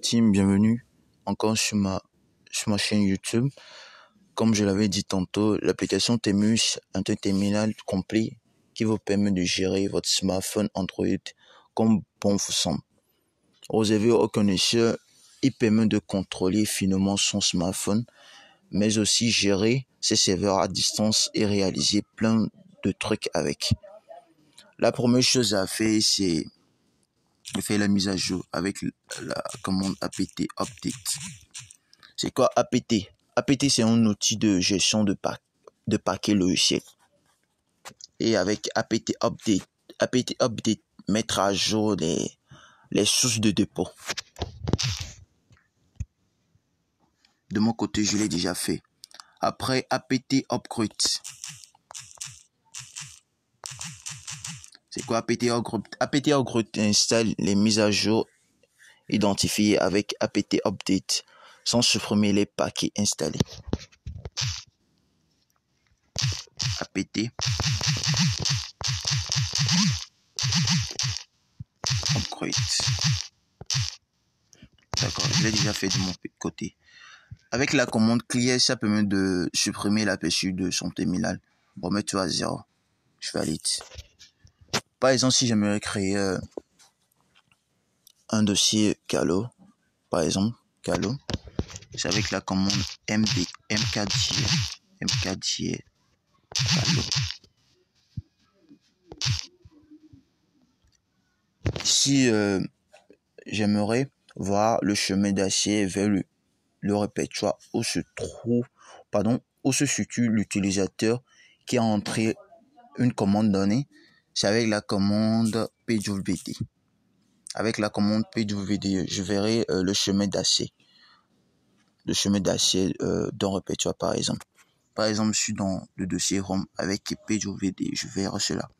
team, bienvenue encore sur ma chaîne YouTube. Comme je l'avais dit tantôt, l'application Temu est un terminal complet qui vous permet de gérer votre smartphone Android comme bon vous semble. Aux avis aux connaisseurs, il permet de contrôler finement son smartphone, mais aussi gérer ses serveurs à distance et réaliser plein de trucs avec. La première chose à faire, c'est de faire la mise à jour avec la commande apt update. C'est quoi apt? Apt, c'est un outil de gestion de paquets logiciels. Et avec apt update mettre à jour les sources de dépôt. De mon côté, je l'ai déjà fait. Après apt upgrade. C'est quoi apt upgrade? Apt upgrade installe les mises à jour identifiées avec apt update sans supprimer les paquets installés. Apt upgrade. D'accord, je l'ai déjà fait de mon côté. Avec la commande clear, ça permet de supprimer l'aperçu de son terminal. Bon, mais tu à 0. Je valide. Par exemple, si j'aimerais créer un dossier Calo, par exemple, Calo, c'est avec la commande mkdir Calo. Si j'aimerais voir le chemin d'acier vers le répertoire où se situe l'utilisateur qui a entré une commande donnée, c'est avec la commande pwd. Avec la commande pwd, je verrai le chemin d'acier. Le chemin d'acier d'un répertoire, par exemple. Par exemple, je suis dans le dossier Home avec pwd, je verrai cela.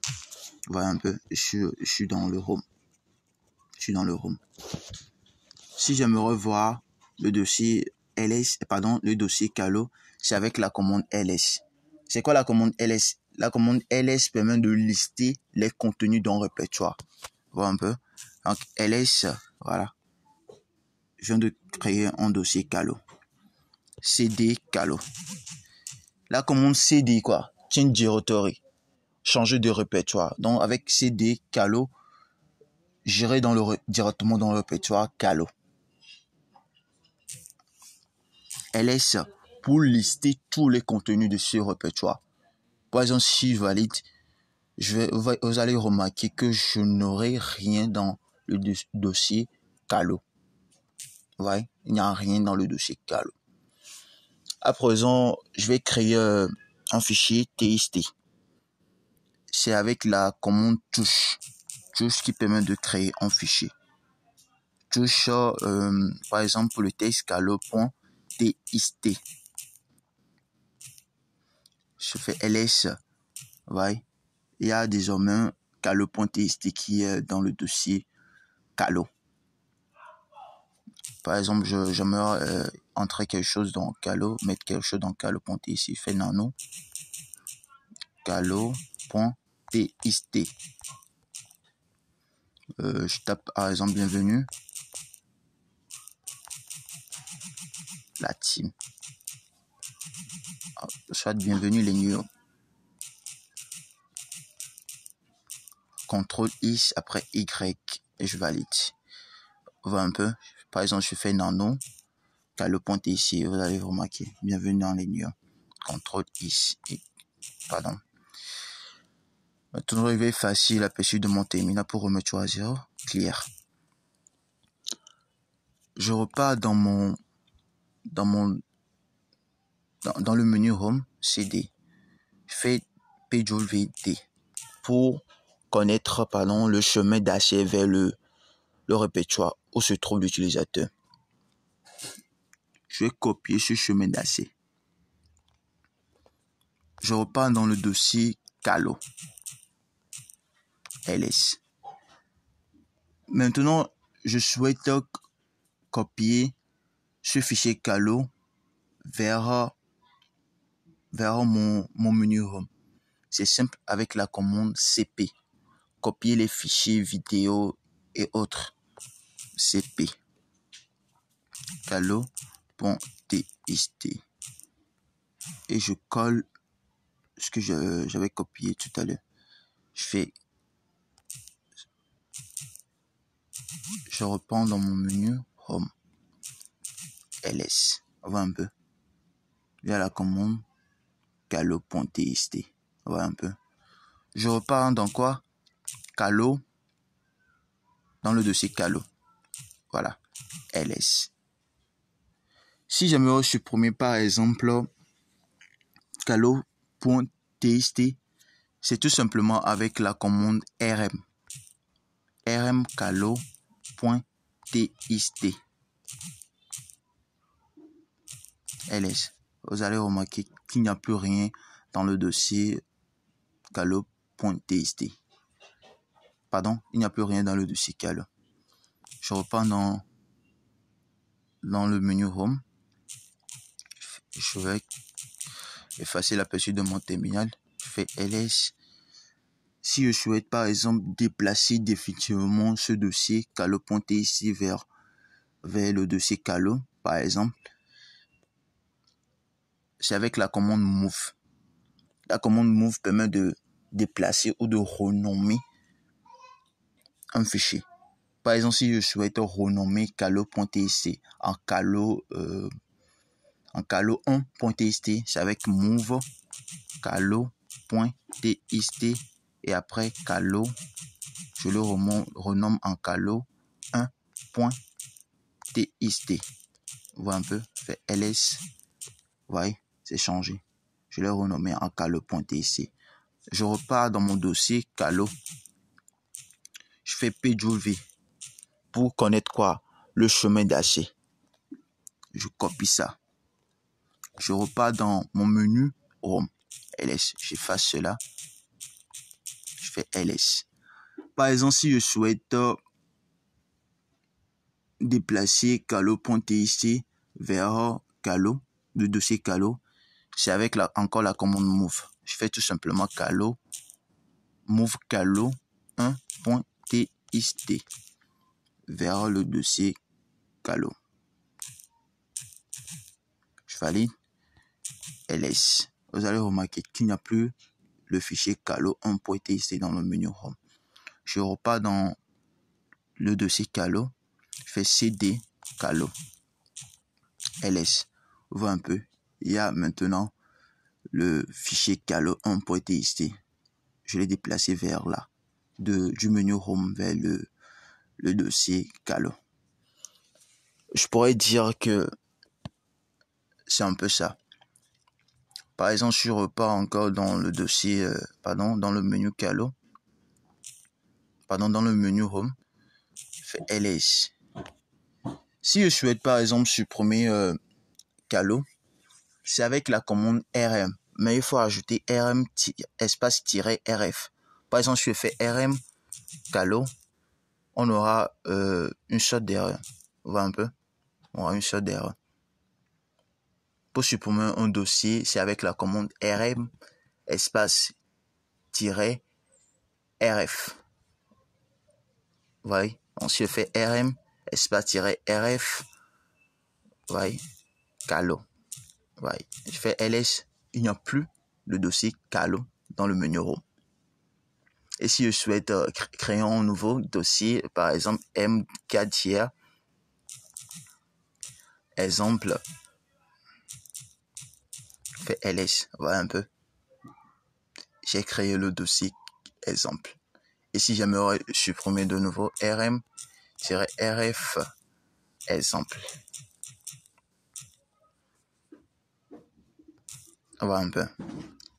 Voilà un peu, je suis dans le Home. Si j'aimerais voir le dossier le dossier Calo, c'est avec la commande ls. C'est quoi la commande ls? La commande ls permet de lister les contenus d'un répertoire. Voilà un peu. Donc ls, voilà. Je viens de créer un dossier Calo. cd Calo. La commande cd quoi? Change directory. Changer de répertoire. Donc avec cd Calo, j'irai directement dans le répertoire Calo. ls pour lister tous les contenus de ce répertoire. Par exemple, si je valide, vous allez remarquer que je n'aurai rien dans le dossier Calo. Ouais, il n'y a rien dans le dossier Calo. À présent, je vais créer un fichier txt. C'est avec la commande touche qui permet de créer un fichier. Touche, par exemple, pour le texte calo.txt. Je fais ls, ouais. Il y a désormais calo.txt qui est dans le dossier Calo. Par exemple, j'aimerais entrer quelque chose dans Calo, mettre quelque chose dans calo.txt. Je fais nano calo.txt. Je tape par exemple bienvenue la team. Soit bienvenue les new. CTRL X après Y et je valide. Voilà un peu. Par exemple, je fais nano calo.txt. Vous allez remarquer. Bienvenue dans les new. CTRL X et pardon. Maintenant, réveil facile aperçu de mon terminal pour remettre à 0. Clear. Je repars dans le menu Home CD. Je fais pwd pour connaître le chemin d'accès vers le répertoire où se trouve l'utilisateur. Je vais copier ce chemin d'accès. Je repars dans le dossier Calo. ls. Maintenant, je souhaite copier ce fichier Calo vers mon menu Home. C'est simple avec la commande cp. Copier les fichiers vidéo et autres. cp. calo.txt et je colle ce que j'avais copié tout à l'heure. Je reprends dans mon menu Home, ls, on voit un peu. Il y a la commande calo.txt, on voit un peu. Je repars dans quoi? Calo, dans le dossier calo. Voilà, ls. Si j'aimerais supprimer par exemple calo.txt, c'est tout simplement avec la commande rm. rm calo.txt. ls. Vous allez remarquer qu'il n'y a plus rien dans le dossier calo.txt. Pardon, il n'y a plus rien dans le dossier calo. Je repars dans le menu Home. Je vais effacer l'aperçu de mon terminal. Je fais ls. Si je souhaite par exemple déplacer définitivement ce dossier calo.txt vers le dossier calo, par exemple, c'est avec la commande move. La commande move permet de déplacer ou de renommer un fichier. Par exemple, si je souhaite renommer calo.txt en calo1.txt, c'est avec move calo.txt et après calo, je le renomme en calo1.txt. Vous voyez un peu, je fais ls, vous voyez, c'est changé. Je l'ai renommé en calo.txt. Je repars dans mon dossier calo. Je fais pw pour connaître quoi? Le chemin d'accès. Je copie ça. Je repars dans mon menu Home. ls. J'efface cela. Je fais ls. Par exemple, si je souhaite déplacer calo.txt vers calo, le dossier calo, c'est avec encore la commande move. Je fais tout simplement calo, move calo 1.txt vers le dossier calo. Je valide ls. Vous allez remarquer qu'il n'y a plus le fichier calo 1.txt dans le menu Home. Je repars dans le dossier calo. Je fais cd calo ls. Vous voyez un peu, il y a maintenant le fichier calo 1.txt. Je l'ai déplacé vers là, du menu Home vers le dossier calo. Je pourrais dire que c'est un peu ça. Par exemple, je repars encore dans le dossier, dans le menu calo, dans le menu Home, je fais ls. Si je souhaite par exemple supprimer calo, c'est avec la commande rm, mais il faut ajouter rm espace-rf. Par exemple, si je fais rm calo, on aura une sorte d'erreur. On voit un peu, on aura une sorte d'erreur. Pour supprimer un dossier, c'est avec la commande rm espace-rf. Vous voyez, donc si je fais rm espace-rf, vous voyez, calo. Vous voyez, je fais ls, il n'y a plus le dossier calo dans le menu Home. Et si je souhaite créer un nouveau dossier, par exemple m4 exemple, je fais ls, vous voyez un peu, j'ai créé le dossier exemple. Et si j'aimerais supprimer de nouveau rm-rf exemple, voilà un peu.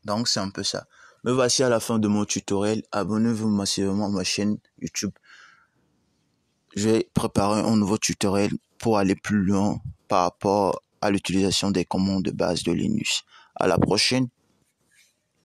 Donc c'est un peu ça. Me voici à la fin de mon tutoriel. Abonnez-vous massivement à ma chaîne YouTube. Je vais préparer un nouveau tutoriel pour aller plus loin par rapport à l'utilisation des commandes de base de Linux. À la prochaine.